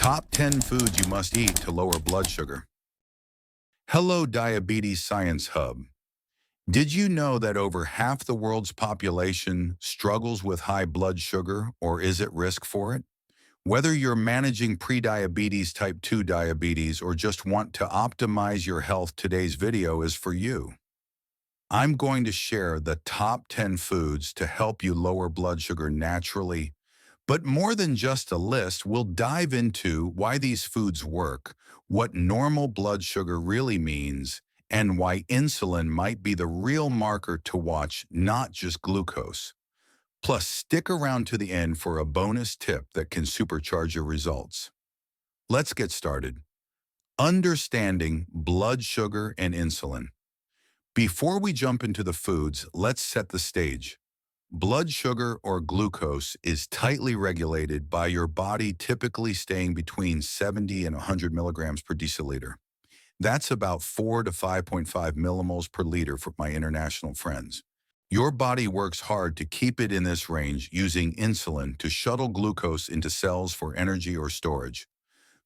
Top 10 foods you must eat to lower blood sugar. Hello, Diabetes Science Hub. Did you know that over half the world's population struggles with high blood sugar or is at risk for it? Whether you're managing prediabetes, type 2 diabetes, or just want to optimize your health, today's video is for you. I'm going to share the top 10 foods to help you lower blood sugar naturally. But more than just a list, we'll dive into why these foods work, what normal blood sugar really means, and why insulin might be the real marker to watch, not just glucose. Plus, stick around to the end for a bonus tip that can supercharge your results. Let's get started. Understanding blood sugar and insulin. Before we jump into the foods, let's set the stage. Blood sugar, or glucose, is tightly regulated by your body, typically staying between 70 and 100 milligrams per deciliter. That's about 4 to 5.5 millimoles per liter for my international friends. Your body works hard to keep it in this range using insulin to shuttle glucose into cells for energy or storage.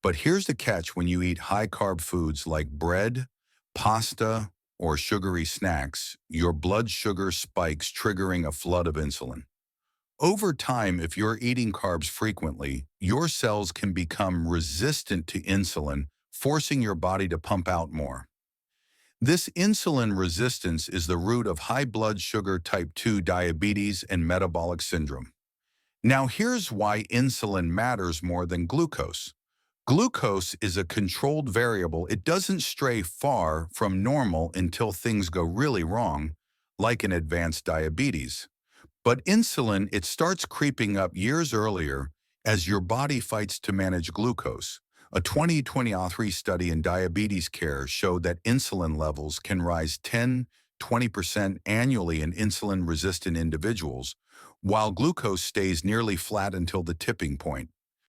But here's the catch: when you eat high-carb foods like bread, pasta, or sugary snacks, your blood sugar spikes, triggering a flood of insulin. Over time, if you're eating carbs frequently, your cells can become resistant to insulin, forcing your body to pump out more. This insulin resistance is the root of high blood sugar, type 2 diabetes, and metabolic syndrome. Now, here's why insulin matters more than glucose. Glucose is a controlled variable. It doesn't stray far from normal until things go really wrong, like in advanced diabetes. But insulin, it starts creeping up years earlier as your body fights to manage glucose. A 2023 study in diabetes care showed that insulin levels can rise 10–20% annually in insulin-resistant individuals, while glucose stays nearly flat until the tipping point.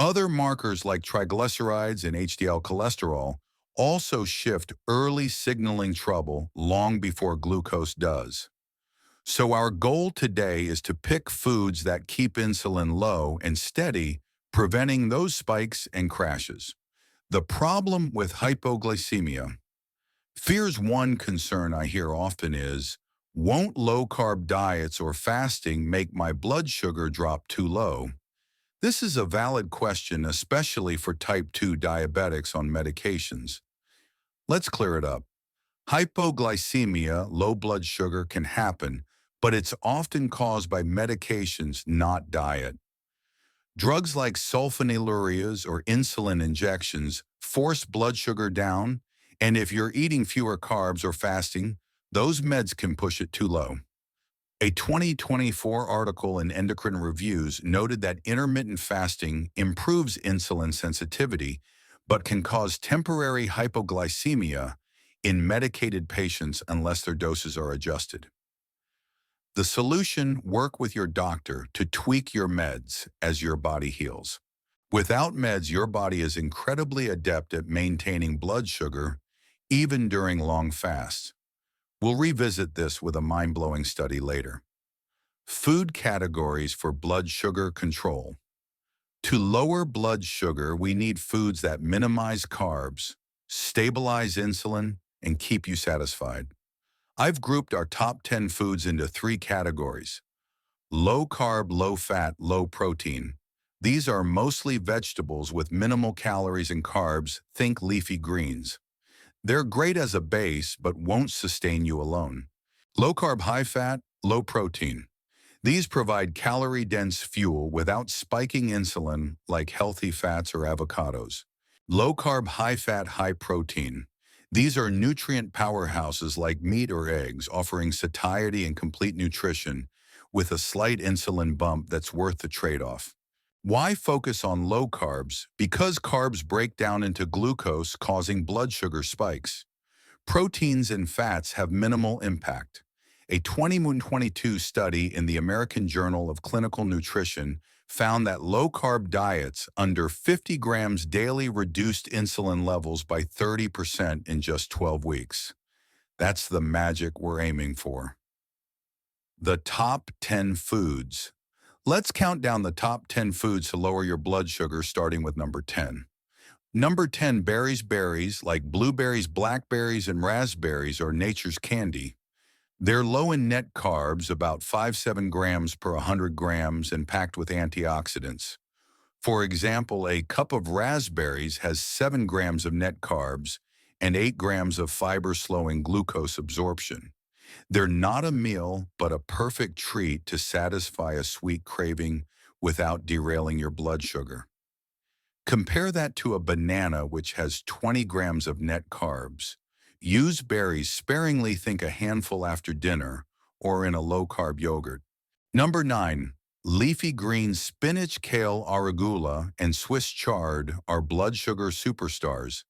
Other markers like triglycerides and HDL cholesterol also shift, early signaling trouble long before glucose does. So our goal today is to pick foods that keep insulin low and steady, preventing those spikes and crashes. The problem with hypoglycemia. Fears one concern I hear often is, won't low-carb diets or fasting make my blood sugar drop too low? This is a valid question, especially for type 2 diabetics on medications. Let's clear it up. Hypoglycemia, low blood sugar, can happen, but it's often caused by medications, not diet. Drugs like sulfonylureas or insulin injections force blood sugar down, and if you're eating fewer carbs or fasting, those meds can push it too low. A 2024 article in Endocrine Reviews noted that intermittent fasting improves insulin sensitivity, but can cause temporary hypoglycemia in medicated patients unless their doses are adjusted. The solution: work with your doctor to tweak your meds as your body heals. Without meds, your body is incredibly adept at maintaining blood sugar, even during long fasts. We'll revisit this with a mind-blowing study later. Food categories for blood sugar control. To lower blood sugar, we need foods that minimize carbs, stabilize insulin, and keep you satisfied. I've grouped our top 10 foods into 3 categories: low carb, low fat, low protein. These are mostly vegetables with minimal calories and carbs. Think leafy greens. They're great as a base, but won't sustain you alone. Low carb, high fat, low protein. These provide calorie-dense fuel without spiking insulin like healthy fats or avocados. Low carb, high fat, high protein. These are nutrient powerhouses like meat or eggs, offering satiety and complete nutrition with a slight insulin bump that's worth the trade-off. Why focus on low carbs? Because carbs break down into glucose, causing blood sugar spikes. Proteins and fats have minimal impact. A 2022 study in the American Journal of Clinical Nutrition found that low-carb diets under 50 grams daily reduced insulin levels by 30% in just 12 weeks. That's the magic we're aiming for. The top 10 foods. Let's count down the top 10 foods to lower your blood sugar, starting with number 10. Number 10, berries. Berries like blueberries, blackberries, and raspberries are nature's candy. They're low in net carbs, about 5-7 grams per 100 grams, and packed with antioxidants. For example, a cup of raspberries has 7 grams of net carbs and 8 grams of fiber, slowing glucose absorption. They're not a meal, but a perfect treat to satisfy a sweet craving without derailing your blood sugar. Compare that to a banana, which has 20 grams of net carbs. Use berries sparingly, think a handful after dinner, or in a low-carb yogurt. Number 9. Leafy greens. Spinach, kale, arugula, and Swiss chard are blood sugar superstars.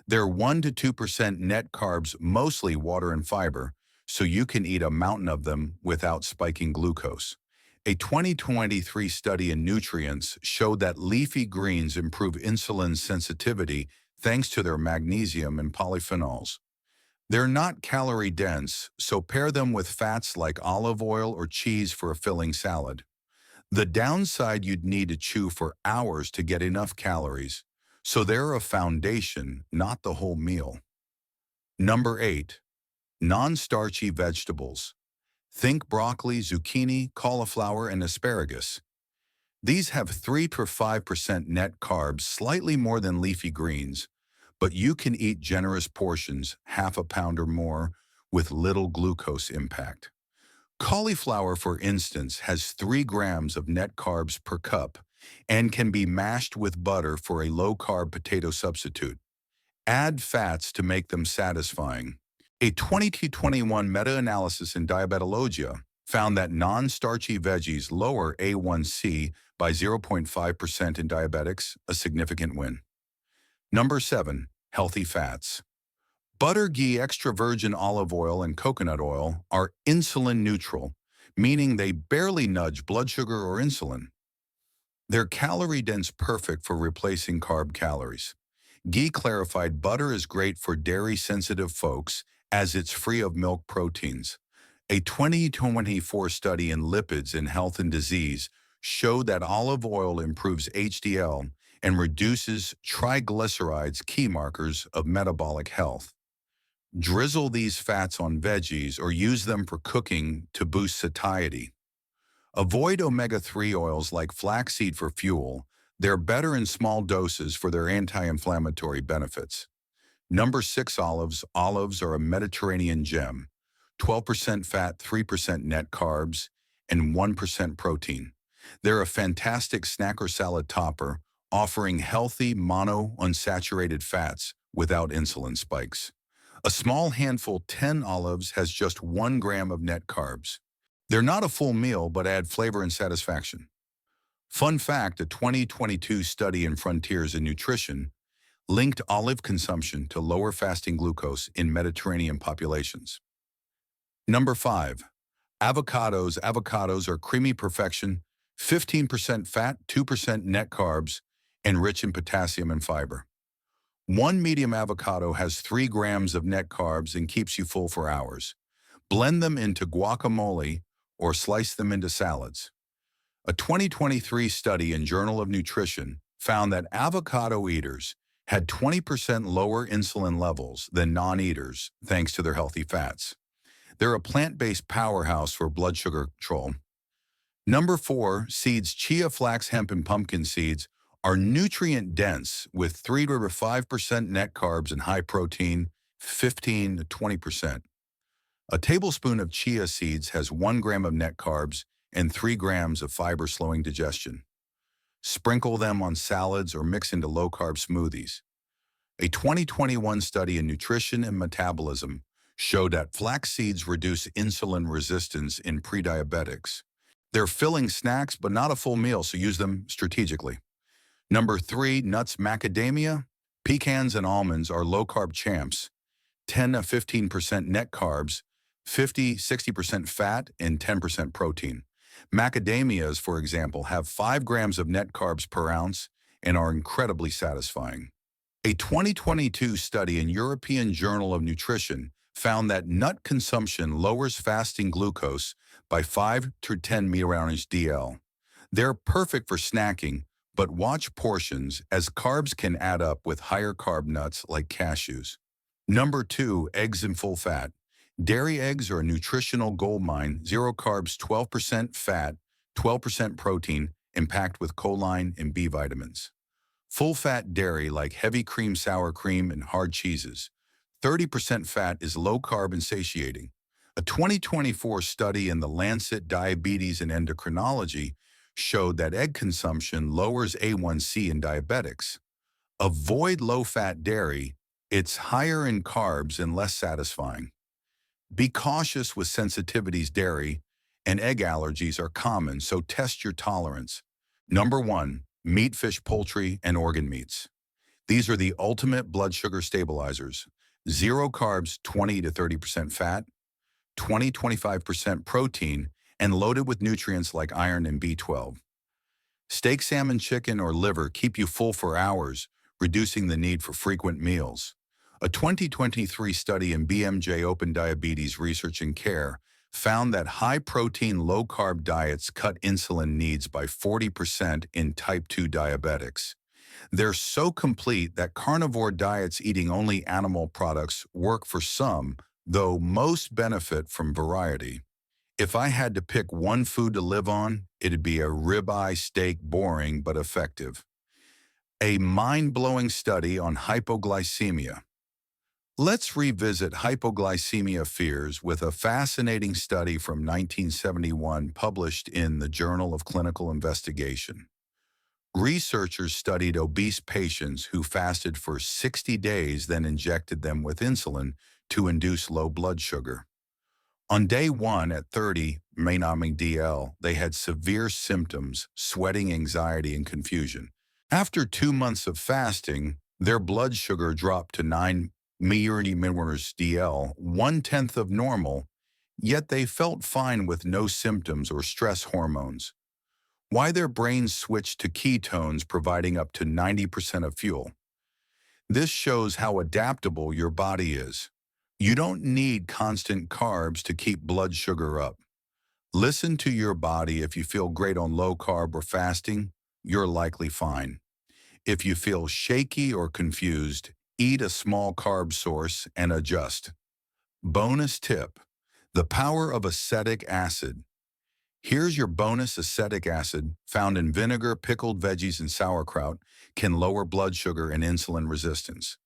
They're 1 to 2% net carbs, mostly water and fiber, so you can eat a mountain of them without spiking glucose. A 2023 study in Nutrients showed that leafy greens improve insulin sensitivity thanks to their magnesium and polyphenols. They're not calorie-dense, so pair them with fats like olive oil or cheese for a filling salad. The downside, you'd need to chew for hours to get enough calories, so they're a foundation, not the whole meal. Number 8. Non-starchy vegetables. Think broccoli, zucchini, cauliflower, and asparagus. These have 3 to 5% net carbs, slightly more than leafy greens, but you can eat generous portions, half a pound or more, with little glucose impact. Cauliflower, for instance, has 3 grams of net carbs per cup and can be mashed with butter for a low-carb potato substitute. Add fats to make them satisfying. A 2021 meta-analysis in Diabetologia found that non-starchy veggies lower A1C by 0.5% in diabetics, a significant win. Number 7. Healthy fats. Butter, ghee, extra virgin olive oil, and coconut oil are insulin neutral, meaning they barely nudge blood sugar or insulin. They're calorie-dense, perfect for replacing carb calories. Ghee clarified butter is great for dairy-sensitive folks as it's free of milk proteins. A 2024 study in Lipids in Health and Disease showed that olive oil improves HDL and reduces triglycerides, key markers of metabolic health. Drizzle these fats on veggies or use them for cooking to boost satiety. Avoid omega-3 oils like flaxseed for fuel. They're better in small doses for their anti-inflammatory benefits. Number 6. Olives. Olives are a Mediterranean gem. 12% fat, 3% net carbs, and 1% protein. They're a fantastic snack or salad topper, offering healthy monounsaturated fats without insulin spikes. A small handful, 10 olives, has just 1 gram of net carbs. They're not a full meal, but add flavor and satisfaction. Fun fact, a 2022 study in Frontiers in Nutrition linked olive consumption to lower fasting glucose in Mediterranean populations. Number 5. Avocados. Avocados are creamy perfection, 15% fat, 2% net carbs, and rich in potassium and fiber. One medium avocado has 3 grams of net carbs and keeps you full for hours. Blend them into guacamole or slice them into salads. A 2023 study in Journal of Nutrition found that avocado eaters had 20% lower insulin levels than non-eaters thanks to their healthy fats. They're a plant-based powerhouse for blood sugar control. Number 4. Seeds. Chia, flax, hemp, and pumpkin seeds are nutrient-dense with 3 to 5% net carbs and high protein, 15 to 20%. A tablespoon of chia seeds has 1 gram of net carbs and 3 grams of fiber, slowing digestion. Sprinkle them on salads or mix into low-carb smoothies. A 2021 study in Nutrition and Metabolism showed that flax seeds reduce insulin resistance in prediabetics. They're filling snacks, but not a full meal, so use them strategically. Number 3. Nuts. Macadamia, pecans, and almonds are low-carb champs. 10 to 15% net carbs, 50-60% fat, and 10% protein. Macadamias, for example, have 5 grams of net carbs per ounce and are incredibly satisfying. A 2022 study in European Journal of Nutrition found that nut consumption lowers fasting glucose by 5 to 10 micrograms DL. They're perfect for snacking, But watch portions, as carbs can add up with higher carb nuts like cashews. Number 2, eggs and full fat. Dairy eggs are a nutritional goldmine, 0 carbs, 12% fat, 12% protein, and packed with choline and B vitamins. Full-fat dairy like heavy cream, sour cream, and hard cheeses. 30% fat is low-carb and satiating. A 2024 study in the Lancet Diabetes and Endocrinology showed that egg consumption lowers A1C in diabetics. Avoid low-fat dairy. It's higher in carbs and less satisfying. Be cautious with sensitivities. Dairy and egg allergies are common, so test your tolerance. Number 1, meat, fish, poultry, and organ meats. These are the ultimate blood sugar stabilizers. 0 carbs, 20 to 30% fat, 20-25% protein, and loaded with nutrients like iron and B12. Steak, salmon, chicken, or liver keep you full for hours, reducing the need for frequent meals. A 2023 study in BMJ Open Diabetes Research and Care found that high-protein, low-carb diets cut insulin needs by 40% in type 2 diabetics. They're so complete that carnivore diets eating only animal products work for some, though most benefit from variety. If I had to pick one food to live on, it'd be a ribeye steak, boring but effective. A mind-blowing study on hypoglycemia. Let's revisit hypoglycemia fears with a fascinating study from 1971 published in the Journal of Clinical Investigation. Researchers studied obese patients who fasted for 60 days, then injected them with insulin to induce low blood sugar. On day 1 at 30 mg/dL, they had severe symptoms, sweating, anxiety, and confusion. After 2 months of fasting, their blood sugar dropped to 9 mg/dL, 1/10 of normal, yet they felt fine with no symptoms or stress hormones. Why? Their brains switched to ketones, providing up to 90% of fuel. This shows how adaptable your body is. You don't need constant carbs to keep blood sugar up. Listen to your body. If you feel great on low carb or fasting, you're likely fine. If you feel shaky or confused, eat a small carb source and adjust. Bonus tip: the power of acetic acid. Here's your bonus: acetic acid, found in vinegar, pickled veggies, and sauerkraut, can lower blood sugar and insulin resistance.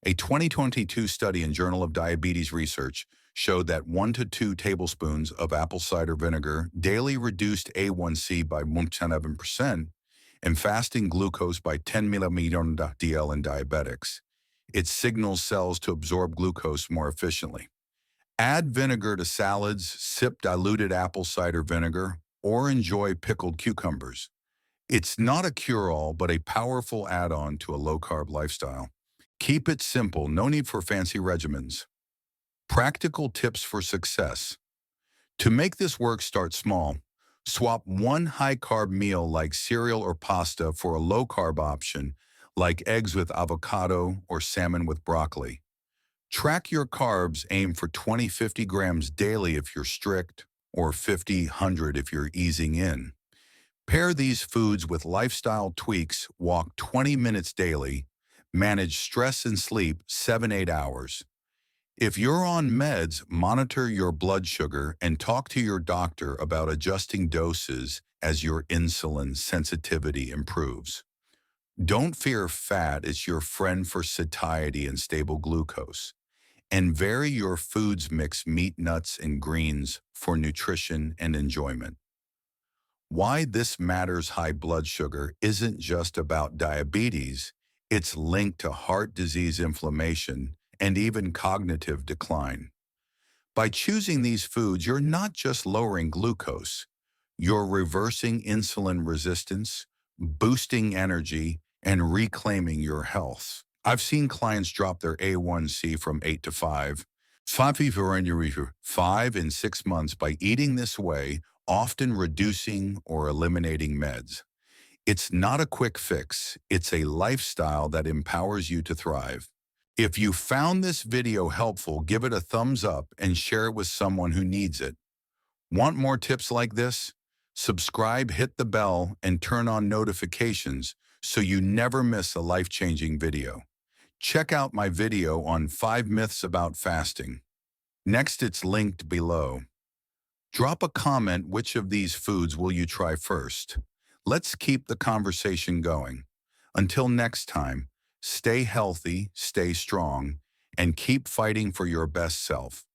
A 2022 study in Journal of Diabetes Research showed that 1 to 2 tablespoons of apple cider vinegar daily reduced A1C by 7% and fasting glucose by 10 mg/dL in diabetics. It signals cells to absorb glucose more efficiently. Add vinegar to salads, sip diluted apple cider vinegar, or enjoy pickled cucumbers. It's not a cure-all, but a powerful add-on to a low-carb lifestyle. Keep it simple, no need for fancy regimens. Practical tips for success. To make this work, start small. Swap one high-carb meal like cereal or pasta for a low-carb option like eggs with avocado or salmon with broccoli. Track your carbs, aim for 20-50 grams daily if you're strict, or 50-100 if you're easing in. Pair these foods with lifestyle tweaks, walk 20 minutes daily, manage stress and sleep 7-8 hours. If you're on meds, monitor your blood sugar and talk to your doctor about adjusting doses as your insulin sensitivity improves. Don't fear fat, it's your friend for satiety and stable glucose. And vary your foods mix: meat, nuts, and greens for nutrition and enjoyment. Why this matters: high blood sugar isn't just about diabetes, it's linked to heart disease, inflammation, and even cognitive decline. By choosing these foods, you're not just lowering glucose, you're reversing insulin resistance, boosting energy, and reclaiming your health. I've seen clients drop their A1C from 8 to 5, 5 in 6 months by eating this way, often reducing or eliminating meds. It's not a quick fix, it's a lifestyle that empowers you to thrive. If you found this video helpful, give it a thumbs up and share it with someone who needs it. Want more tips like this? Subscribe, hit the bell, and turn on notifications so you never miss a life-changing video. Check out my video on 5 myths about fasting. Next, it's linked below. Drop a comment which of these foods will you try first. Let's keep the conversation going. Until next time, stay healthy, stay strong, and keep fighting for your best self.